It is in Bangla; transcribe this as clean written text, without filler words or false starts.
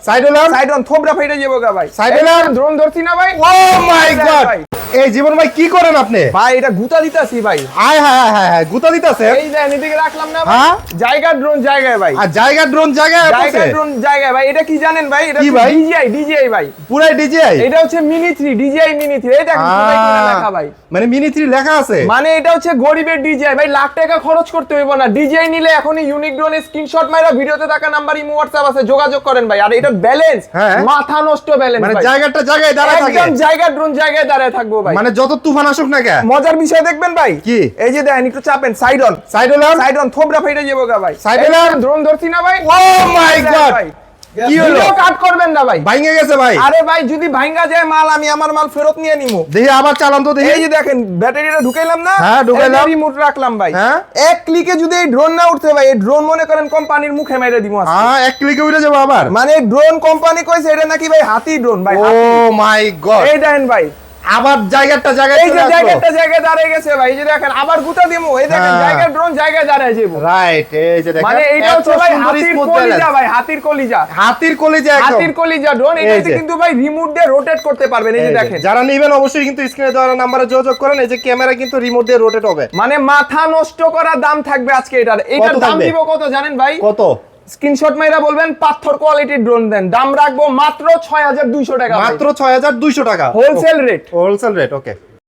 সাইডন থোবরা ফাইটা যাবো গা ভাই। সাইডলার ড্রোন ধরছি না ভাই। ও মাই গড, এই জীবন ভাই কি করেন আপনি? ভাই এটা গুতা দিতাছি ভাই। হায় হায় হায় হায়, গুতা দিতেছে। এই যে এদিকে রাখলাম না ভাই, হ্যাঁ? জায়গা ড্রোন জায়গায় ভাই, আর জায়গা ড্রোন জায়গায় জায়গা ড্রোন জায়গায় ভাই। এটা কি জানেন ভাই? এটা কি ভাই? ডিজিআই ভাই, পুরাই ডিজিআই। এটা হচ্ছে মিনি 3 ডিজিআই মিনি 3। এই দেখেন কোথায় কি লেখা ভাই, মানে মিনি 3 লেখা আছে। মানে এটা হচ্ছে গরিবের ডিজিআই ভাই। লাখ টাকা খরচ করতে হইব না। ডিজিআই নিলে এখনই ইউনিক ড্রোনের স্ক্রিনশট মাইরা ভিডিওতে থাকা নাম্বার ইমো হোয়াটসঅ্যাপ আছে, যোগাযোগ করেন ভাই। আর এটা ব্যালেন্স, হ্যাঁ। মাথা নষ্ট ব্যালেন্স মানে ভাই। জায়গাটা জায়গায় দাঁড়ায় থাকে, একদম জায়গা ড্রোন জায়গায় দাঁড়ায় থাকবো ভাই। মানে যত তুফান আসুক না কেন। মজার বিষয় দেখবেন ভাই, কি? এই যে দেখেন একটু চাপেন, সাইডন থোবরা ফাইটা যাবো গা ভাই। সাইডলার ড্রোন ধরছি না ভাই। ও মাই গড, কি হলো? ভিডিও কাট করবেন না ভাই। ভাঙে গেছে ভাই। আরে ভাই যদি ভাঙা যায় মাল, আমি আমার মাল ফেরত নিয়ে নিমু। দেখি আবার চালান তো দেখি। এই যে দেখেন ব্যাটারিটা ঢুকাইলাম না, হ্যাঁ, ঢুকাইলাম। রিমোট রাখলাম ভাই। হ্যাঁ। এক ক্লিকে যদি এই ড্রোন না উঠতে ভাই, এই ড্রোন মনে করেন কোম্পানির মুখে মেরে দিমু আজকে। হ্যাঁ, এক ক্লিকে উড়ে যাবো আবার। মানে ড্রোন কোম্পানি কইছে এটা নাকি ভাই হাতি ড্রোন ভাই। ও মাই গড, এই দেখেন ভাই, আবার জায়গাটা জায়গায় এই যে জায়গাটা জায়গায় দাঁড়িয়ে গেছে ভাই। এই যে দেখেন আবার গুতা দিমু, এই দেখেন হ্যাঁ। জায়গা ড্রোন জায়গায় দাঁড়ায় যাবো। রাইট, এই যে দেখেন মানে এইটা হচ্ছে ভাই হাতির কলিজা ভাই, হাতির কলিজা, হাতির কলিজা একদম। হাতির কলিজা ড্রোন। এই এটাতে যে। কিন্তু ভাই রিমোট দিয়ে রোটেট করতে পারবেন। এই যে দেখেন, যারা নেবেন অবশ্যই কিন্তু স্ক্রিনে দেওয়া নাম্বারে যোগাযোগ করেন। এই যে ক্যামেরা কিন্তু রিমোট দিয়ে রোটেট হবে। মানে মাথা নষ্ট করা দাম থাকবে আজকে এটার। এটার দাম থাকবে? দিব কত জানেন ভাই? কত? স্ক্রিনশট মাইরা বলবেন পাথর কোয়ালিটির ড্রোন দেন, দাম রাখবো মাত্র 6200 টাকা। মাত্র 6200 টাকা, হোলসেল রেট। হোলসেল রেট, ওকে।